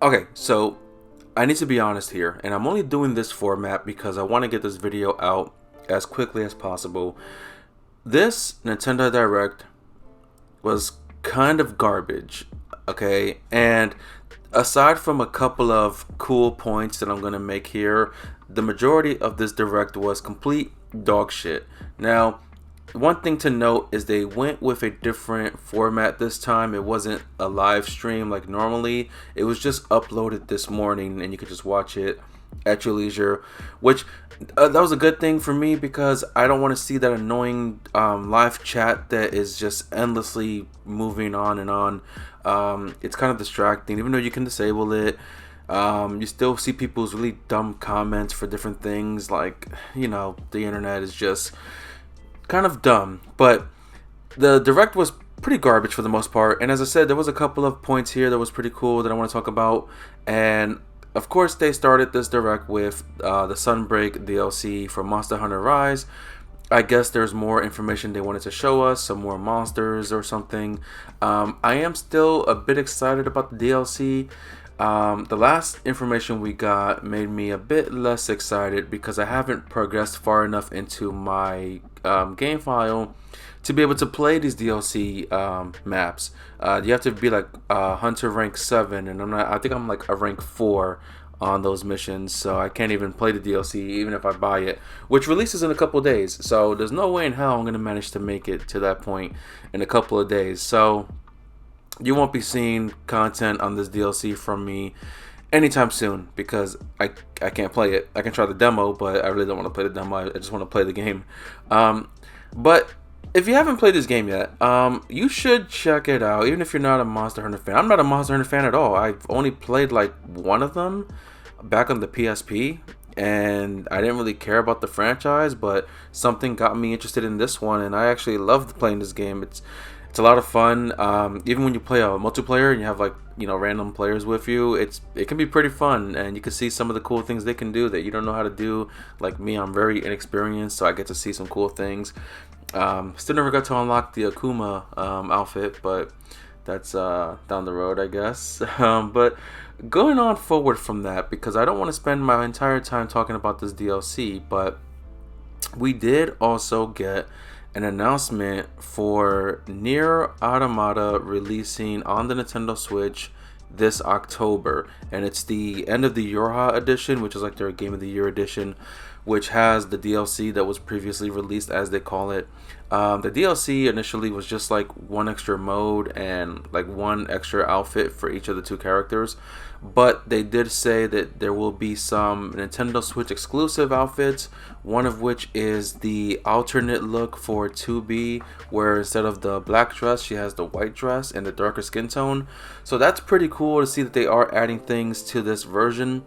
Okay, so I need to be honest here, and I'm only doing this format because I want to get this video out as quickly as possible. This Nintendo Direct was kind of garbage, okay? And aside from a couple of cool points that I'm going to make here, the majority of this Direct was complete dog shit. Now, one thing to note is they went with a different format this time. It wasn't a live stream like normally. It was just uploaded this morning and you could just watch it at your leisure, which that was a good thing for me because I don't want to see that annoying live chat that is just endlessly moving on and on. It's kind of distracting, even though you can disable it. You still see people's really dumb comments for different things, like, the internet is just kind of dumb. But the Direct was pretty garbage for the most part, and as I said, there was a couple of points here that was pretty cool that I want to talk about. And of course, they started this Direct with the Sunbreak DLC for Monster Hunter Rise. I guess there's more information they wanted to show us, some more monsters or something. I am still a bit excited about the DLC. The last information we got made me a bit less excited because I haven't progressed far enough into my game file to be able to play these DLC maps. You have to be like Hunter rank 7, and I think I'm like a rank 4 on those missions, so I can't even play the DLC even if I buy it, which releases in a couple of days. So there's no way in hell I'm gonna manage to make it to that point in a couple of days. So you won't be seeing content on this DLC from me anytime soon because I can't play it. I can try the demo, but I really don't want to play the demo. I just want to play the game. But if you haven't played this game yet, you should check it out, even if you're not a Monster Hunter fan. I'm not a Monster Hunter fan at all. I've only played like one of them back on the PSP, and I didn't really care about the franchise, but something got me interested in this one, and I actually loved playing this game. It's a lot of fun. Even when you play a multiplayer and you have like random players with you, it can be pretty fun, and you can see some of the cool things they can do that you don't know how to do. Like me, I'm very inexperienced, so I get to see some cool things. Still never got to unlock the Akuma outfit, but that's down the road, I guess. But going on forward from that, because I don't want to spend my entire time talking about this DLC, but we did also get an announcement for Nier Automata releasing on the Nintendo Switch this October, and it's the end of the Yorha edition, which is like their Game of the Year edition, which has the DLC that was previously released, as they call it. The DLC initially was just like one extra mode and like one extra outfit for each of the two characters, but they did say that there will be some Nintendo Switch exclusive outfits, one of which is the alternate look for 2B, where instead of the black dress she has the white dress and the darker skin tone. So that's pretty cool to see that they are adding things to this version.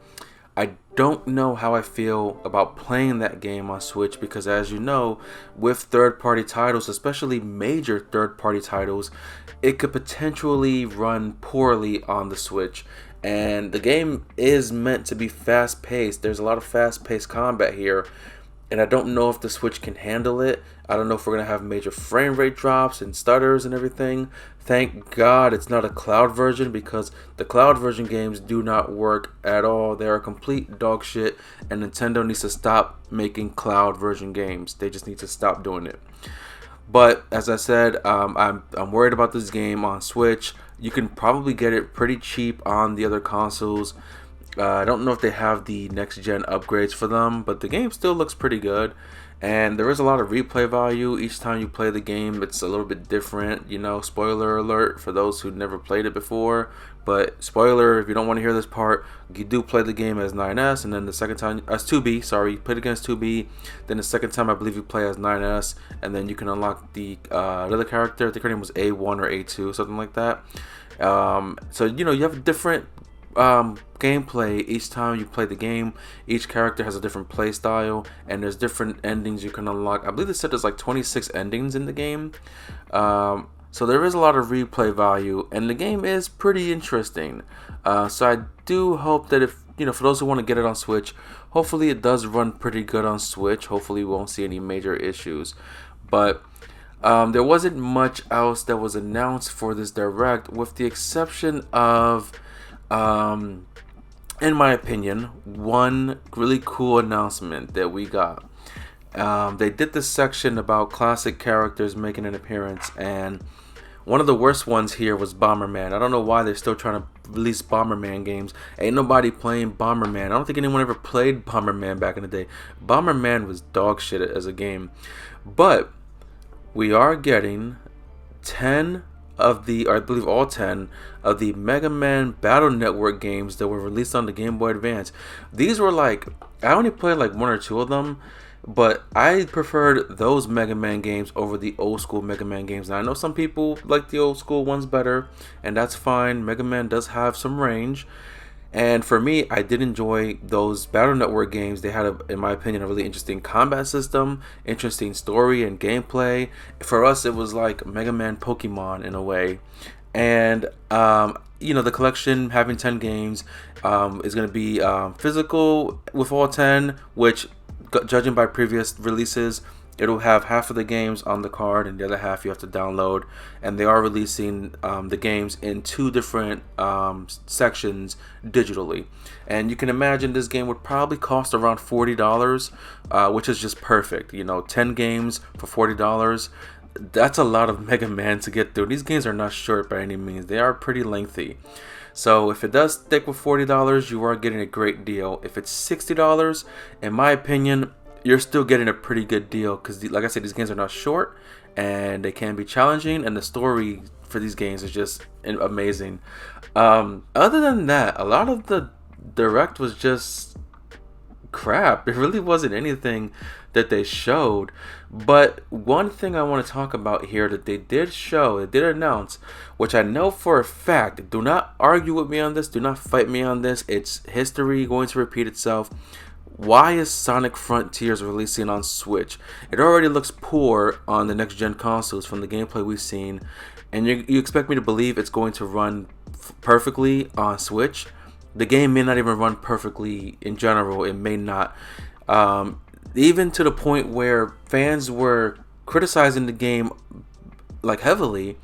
I don't know how I feel about playing that game on Switch because, as you know, with third-party titles, especially major third-party titles, it could potentially run poorly on the Switch. And the game is meant to be fast-paced. There's a lot of fast-paced combat here, and I don't know if the Switch can handle it. I don't know if we're going to have major frame rate drops and stutters and everything. Thank God it's not a cloud version, because the cloud version games do not work at all. They are complete dog shit, and Nintendo needs to stop making cloud version games. They just need to stop doing it. But as I said, I'm worried about this game on Switch. You can probably get it pretty cheap on the other consoles. I don't know if they have the next gen upgrades for them, but the game still looks pretty good, and there is a lot of replay value each time you play the game. It's a little bit different, spoiler alert for those who never played it before, but spoiler if you don't want to hear this part, you do play the game as 9S, and then the second time as 2B, sorry, you played against 2B, then the second time I believe you play as 9S, and then you can unlock the another character. I think her name was A1 or A2, something like that. So you have different gameplay each time you play the game. Each character has a different play style, and there's different endings you can unlock. I believe they said there's like 26 endings in the game. So there is a lot of replay value, and the game is pretty interesting. So I do hope that if for those who want to get it on Switch, hopefully it does run pretty good on Switch. Hopefully we won't see any major issues. But there wasn't much else that was announced for this Direct, with the exception of In my opinion, one really cool announcement that we got. They did this section about classic characters making an appearance, and one of the worst ones here was Bomberman. I don't know why they're still trying to release Bomberman games. Ain't nobody playing Bomberman. I don't think anyone ever played Bomberman back in the day. Bomberman was dog shit as a game. But we are getting 10 of the, or I believe all 10 of the Mega Man Battle Network games that were released on the Game Boy Advance. These were like, I only played like one or two of them, but I preferred those Mega Man games over the old school Mega Man games. Now I know some people like the old school ones better, and that's fine. Mega Man does have some range. And for me, I did enjoy those Battle Network games. They had, in my opinion, a really interesting combat system, interesting story and gameplay. For us, it was like Mega Man Pokemon in a way. And, the collection having 10 games is going to be physical with all 10, which, judging by previous releases, it'll have half of the games on the card and the other half you have to download. And they are releasing the games in two different sections digitally. And you can imagine this game would probably cost around $40, which is just perfect. 10 games for $40. That's a lot of Mega Man to get through. These games are not short by any means. They are pretty lengthy. So if it does stick with $40, you are getting a great deal. If it's $60, in my opinion, you're still getting a pretty good deal, because like I said, these games are not short and they can be challenging, and the story for these games is just amazing. Other than that, a lot of the direct was just crap. It really wasn't anything that they showed. But one thing I want to talk about here that they did show, they did announce, which I know for a fact, do not argue with me on this, do not fight me on this, it's history going to repeat itself. Why is Sonic Frontiers releasing on Switch? It already looks poor on the next gen consoles from the gameplay we've seen, and you expect me to believe it's going to run perfectly on Switch? The game may not even run perfectly in general. It may not. Even to the point where fans were criticizing the game like heavily,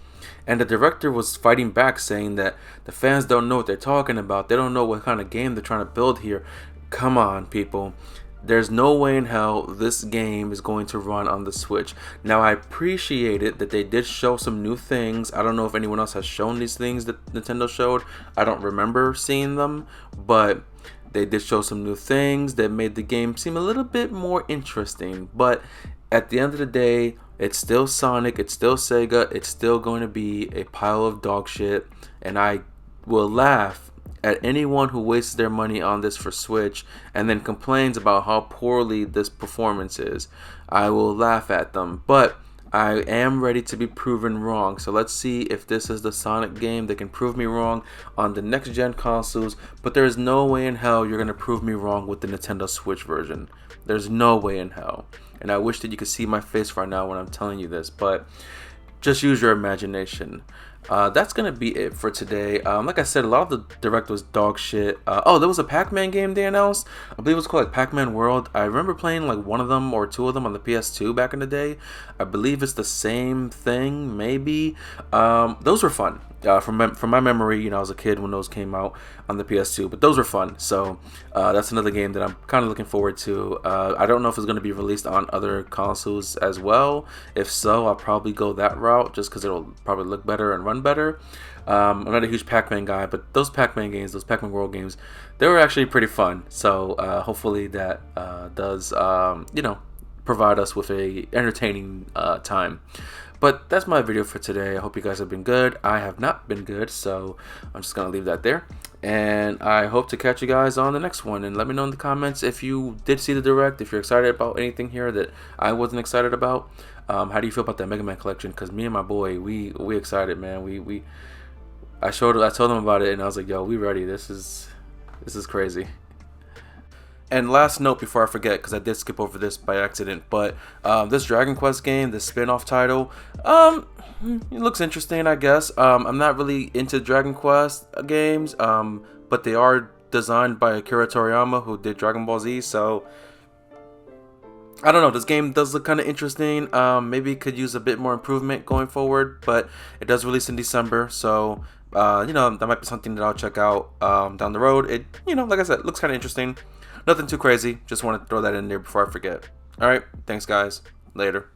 and the director was fighting back, saying that the fans don't know what they're talking about. They don't know what kind of game they're trying to build here. Come on, people. There's no way in hell this game is going to run on the Switch. Now, I appreciate it that they did show some new things. I don't know if anyone else has shown these things that Nintendo showed. I don't remember seeing them, but they did show some new things that made the game seem a little bit more interesting. But at the end of the day, it's still Sonic, it's still Sega, it's still going to be a pile of dog shit, and I will laugh at anyone who wastes their money on this for Switch and then complains about how poorly this performance is. I will laugh at them, but I am ready to be proven wrong. So let's see if this is the Sonic game that can prove me wrong on the next gen consoles. But there is no way in hell you're going to prove me wrong with the Nintendo Switch version. There's no way in hell. And I wish that you could see my face right now when I'm telling you this, but just use your imagination. That's gonna be it for today. Like I said, a lot of the direct was dog shit. Oh, there was a Pac-Man game they announced. I believe it was called like Pac-Man World. I remember playing like one of them or two of them on the PS2 back in the day. I believe it's the same thing, maybe. Those were fun. From my memory, I was a kid when those came out on the PS2, but those were fun. So that's another game that I'm kind of looking forward to. I don't know if it's going to be released on other consoles as well. If so, I'll probably go that route just because it'll probably look better and run better. I'm not a huge Pac-Man guy, but those Pac-Man games, those Pac-Man World games, they were actually pretty fun. So hopefully that does, provide us with a entertaining time. But that's my video for today. I hope you guys have been good. I have not been good, so I'm just going to leave that there. And I hope to catch you guys on the next one. And let me know in the comments if you did see the direct, if you're excited about anything here that I wasn't excited about. How do you feel about that Mega Man collection? Because me and my boy, we excited, man. I told him about it, and I was like, yo, we ready. This is crazy. And last note before I forget, because I did skip over this by accident, but this Dragon Quest game, this spin-off title, it looks interesting, I guess. I'm not really into Dragon Quest games, but they are designed by Akira Toriyama, who did Dragon Ball Z, so I don't know, this game does look kind of interesting. Maybe it could use a bit more improvement going forward, but it does release in December, so You know, that might be something that I'll check out down the road. It, you know, like I said, looks kind of interesting. Nothing too crazy. Just want to throw that in there before I forget. All right, thanks guys. Later.